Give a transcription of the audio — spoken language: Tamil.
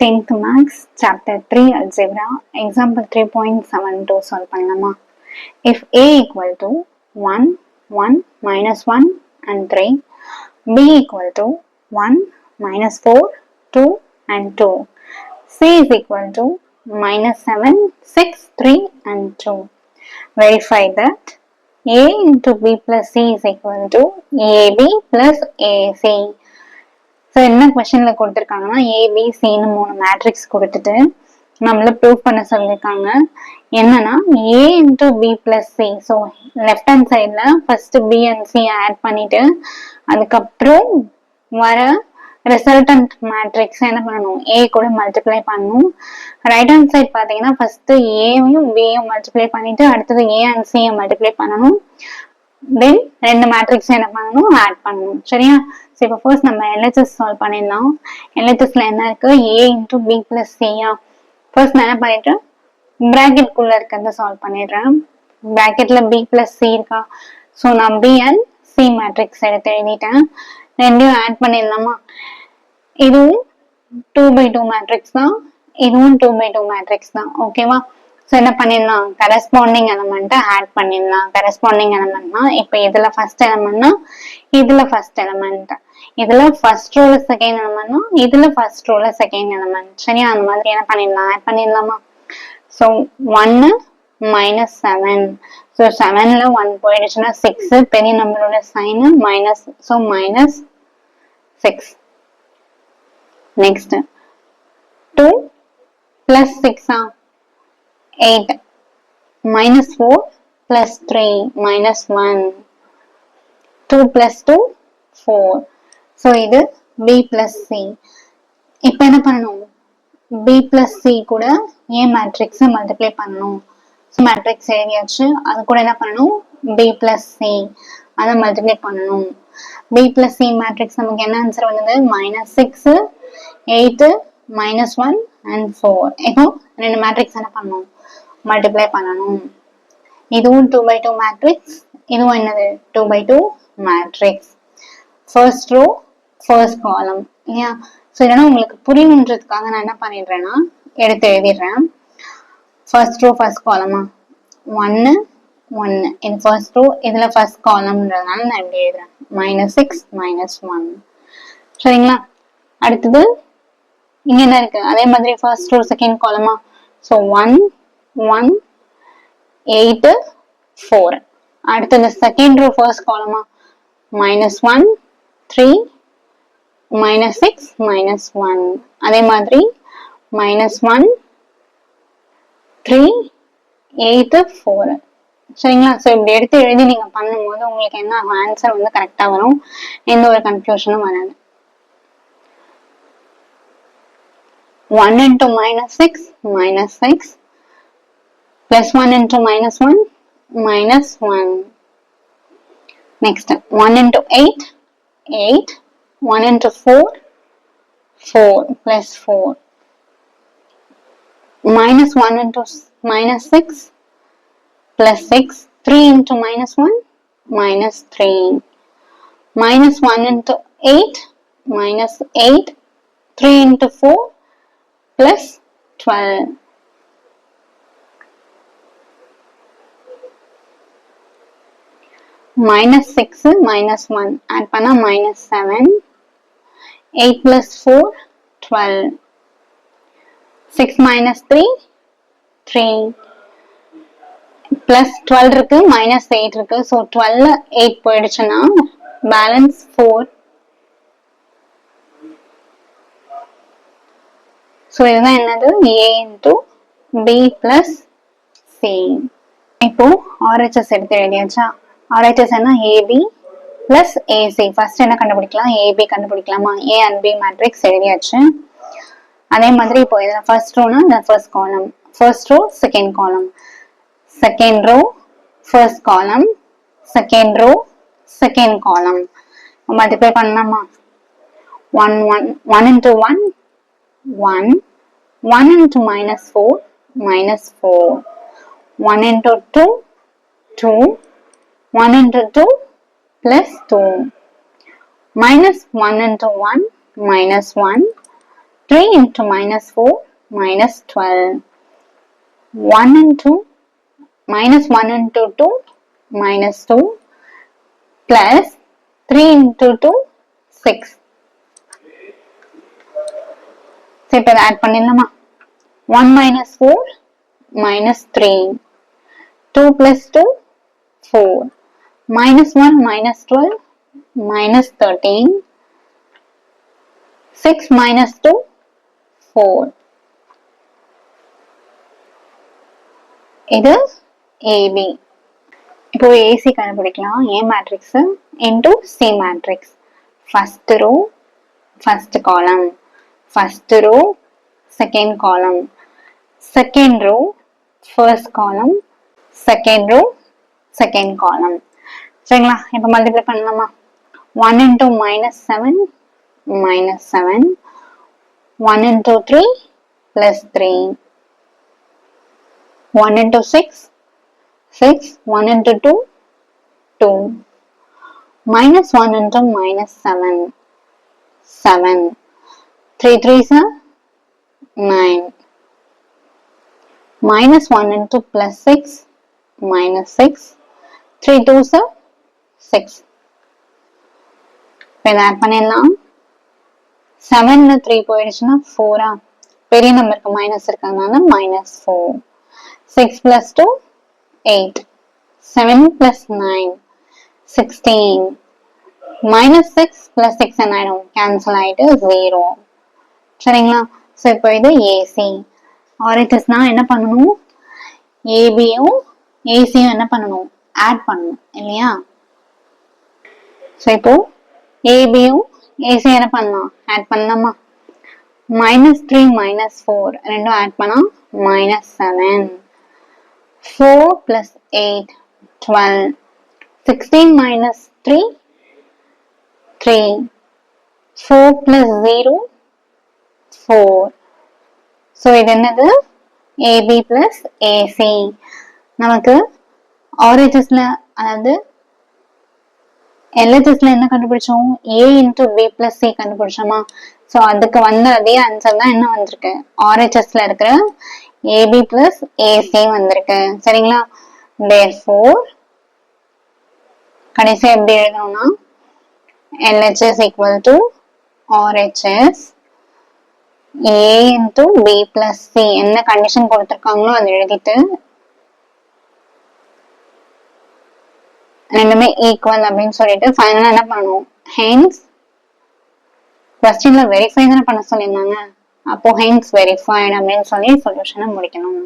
10th Maths, Chapter 3 Algebra, Example 3.72 solve பண்ணலாமா? If A equal to 1, 1, minus 1 and 3, B equal to 1, minus 4, 2 and 2, C is equal to minus 7, 6, 3 and 2. Verify that A into B plus C is equal to AB plus AC. So என்ன கொஸ்டின்ல கொடுத்துருக்காங்கன்னா ஏபிசின்னு 3 மேட்ரிக்ஸ் கொடுத்துட்டு நம்மள ப்ரூவ் பண்ண சொல்லியிருக்காங்க. என்னன்னா A into B plus C. So left hand சைட்ல first B and C add பண்ணிட்டு அதுக்கப்புறம் வர ரிசல்டன்ட் மேட்ரிக்ஸ் என்ன பண்ணணும், ஏ கூட மல்டிப்ளை பண்ணணும். ரைட் ஹேண்ட் சைட் பாத்தீங்கன்னா ஃபர்ஸ்ட் ஏவையும் பியும் மல்டிப்ளை பண்ணிட்டு அடுத்தது ஏ அண்ட் சியை மல்டிப்ளை பண்ணணும். தென் ரெண்டு மேட்ரிக்ஸ் என்ன பண்ணணும், ஆட் பண்ணணும். சரியா? ஸோ இப்போ ஃபர்ஸ்ட் நம்ம எல்ஹெச்எஸ் சால்வ் பண்ணிடலாம். எல்ஹெச்எஸ்ல என்ன இருக்கு, ஏ இன்டூ பி பிளஸ் சியா. ஃபர்ஸ்ட் நான் என்ன பண்ணிட்டேன், பிராக்கெட் குள்ள இருக்கிறத சால்வ் பண்ணிடுறேன். பிராக்கெட்ல பி பிளஸ் சி இருக்கா, ஸோ நான் பி அண்ட் சி மேட்ரிக்ஸ் எடுத்து எழுதிட்டேன். ரெண்டையும் ஆட் பண்ணிடலாமா? இதுவும் 2/2 மேட்ரிக்ஸ் தான், இதுவும் 2/2 மேட்ரிக்ஸ் தான். ஓகேவா? ஸோ என்ன பண்ணிடலாம், கரஸ்பாண்டிங் எலமெண்ட்டை ஆட் பண்ணிடலாம். கரஸ்பாண்டிங் எலமெண்ட்னா இப்போ இதுல ஃபர்ஸ்ட் எலமெண்ட்னா இதுல ஃபர்ஸ்ட் எலமெண்ட், இதுல ஃபர்ஸ்ட் ரோல செகண்ட் எலமெண்ட்னா இதுல ஃபர்ஸ்ட் ரோல செகண்ட் எலமெண்ட். சரியா? அந்த மாதிரி என்ன பண்ணிடலாம், ஆட் பண்ணிடலாமா? So 1 minus 7. ஸோ 7ல 1 போயிடுச்சுன்னா 6, பெரிய நம்பரோட sign minus, so minus 6. Next 2 plus 6 8, minus 4 plus 3 minus 1, 2 plus 2 4. So இது B plus C. இப்போ என்ன பண்ணணும், B plus C கூட A மேட்ரிக்ஸ் மல்டிப்ளை பண்ணணும். ஸோ மேட்ரிக்ஸ் எழுதியாச்சு, அது கூட என்ன பண்ணணும், B plus C அதை மல்டிப்ளை பண்ணணும். B plus C மேட்ரிக்ஸ் நமக்கு என்ன ஆன்சர் வந்தது, -6, 8, -1 and 4. இப்போ ரெண்டு மேட்ரிக்ஸ் என்ன பண்ணணும், மல்டிப்ளை பண்ணணும். இதுவும் 2/2 மேட்ரிக்ஸ், இதுவும் என்னது 2/2 மேட்ரிக்ஸ். ஃபர்ஸ்ட் ரோ ஃபர்ஸ்ட் காலம் இல்லையா? ஸோ இதெல்லாம் உங்களுக்கு புரியணுன்றதுக்காக நான் என்ன பண்ணிடுறேன்னா எடுத்து எழுதிடுறேன். ஃபர்ஸ்ட் ரோ ஃபர்ஸ்ட் காலமா 1 1, இது ஃபர்ஸ்ட் ரோ, இதுல ஃபர்ஸ்ட் காலம்ன்றதுனால நான் எப்படி எழுதுறேன், -6 -1. சரிங்களா? அடுத்தது இங்க என்ன இருக்கு, அதே மாதிரி ஃபர்ஸ்ட் ரோ செகண்ட் காலமா. ஸோ 1 1 8 4. அடுத்தது செகண்ட் ரோ ஃபர்ஸ்ட் காலமா -1 3 -6 -1. அதே மாதிரி -1 3 8 4. சரிங்களா? ஸோ இப்படி எடுத்து எழுதி நீங்க பண்ணும்போது உங்களுக்கு என்ன ஆன்சர் வந்து கரெக்டா வரும், எந்த ஒரு கன்ஃபியூஷனும் வராது. 1 into -6 -6 plus 1 into -1 -1. Next 1 into 8 8, 1 into 4 4 plus 4, -1 into -6 plus 6, 3 into -1 -3, -1 into 8 -8, 3 into 4 plus 12. -6 -1 add பண்ணா -7, 8 plus 4 12, 6 minus 3 3 plus 12 இருக்கு, -8 இருக்கு. ஸோ 12 8 போயிடுச்சுன்னா பேலன்ஸ் 4. ஸோ இதுதான் என்னது, A into B plus C. இப்போ RHS எடுத்து எழுதியாச்சா? RHS என்ன, AB plus AC. ஃபர்ஸ்ட் என்ன கண்டுபிடிக்கலாம், AB கண்டுபிடிக்கலாமா? A and B matrix எழுதியாச்சு. அதே மாதிரி இப்போ இதுல ஃபர்ஸ்ட் ரோனா இந்த first column, first row second column, second row first column, second row second column multiply பண்ணலாமா? 1 1 1 into 1 1, 1 into -4 -4, 1 into 2 2, 1 into 2 plus 2, -1 into 1 -1, 3 into minus 4 minus 12. 1 into minus 1 into 2 minus 2 plus 3 into 2 6. So இப்போ இதை ஆட் பண்ணிடலாமா? 1 minus 4 minus 3. 2 plus 2 4. Minus 1 minus 12 minus 13. 6 minus 2 4. இது AB. இப்போ AC கண்டுபிடிக்கலாம். A matrix into C matrix. First row, first column. First row, second column. Second row, first column. Second row, second column. சரிங்களா? இப்போ மல்டிப்ளை பண்ணலாமா? 1 into minus 7 minus 7. 1 into 3 plus 3. 1 into 6 6. 1 into 2 2. Minus 1 into minus 7 7. 3 3s are 9. Minus 1 into plus 6 minus 6. 3 2s are 6. இப்போ இதை ஆட் பண்ணிடலாம். 7ல 3 போயிடுச்சுன்னா 4 பெரிய நம்பருக்கு மைனஸ் இருக்கிறதுனால minus 4. 6 plus 2 8. 7 plus 9 16. Minus 6 plus 6 என்ன ஆயிடும்? கேன்சல் ஆயிட்டு 0. சரிங்களா? ஸோ இப்போ இது ஏசி. ஆர்ஹெச்எஸ்னா என்ன பண்ணணும்? ஏபியும் ஏசியும் என்ன பண்ணணும்? ஆட் பண்ணணும் இல்லையா? ஸோ இப்போ ஏபியும் ஏசியும் என்ன பண்ணலாம்? ஆட் பண்ணலாமா? minus 3 minus 4 ரெண்டும் ஆட் பண்ணா minus 7. 4 plus 8 12. 16 minus 3 3. 4 plus 0 4. So இது என்னது? AB plus AC. நமக்கு ஆர்ஹெச்எஸ்ல அதாவது எல்ஹெச்எஸ்ல என்ன கண்டுபிடிச்சோம்? A into B plus C கண்டுபிடிச்சோமா? ஸோ அதுக்கு வந்த அதே ஆன்சர் தான் என்ன வந்திருக்கு? ஆர்ஹெச்எஸ்ல இருக்கிற AB plus AC வந்திருக்கு. சரிங்களா? therefore கடைசியா எப்படி எழுதணும்னா LHS equal to RHS A into B plus C என்ன கண்டிஷன் கொடுத்திருக்காங்களோ அதை எழுதிட்டு ரெண்டுமே ஈக்குவல் அப்படின்னு சொல்லிட்டு ஃபைனலா என்ன பண்ணணும்? ஹென்ஸ் கொஸ்டின்ல வெரிஃபை தானே பண்ண சொல்லியிருந்தாங்க. அப்போ ஹென்ஸ் வெரிஃபைட் அப்படின்னு சொல்லி சொல்யூஷனை முடிக்கணும்.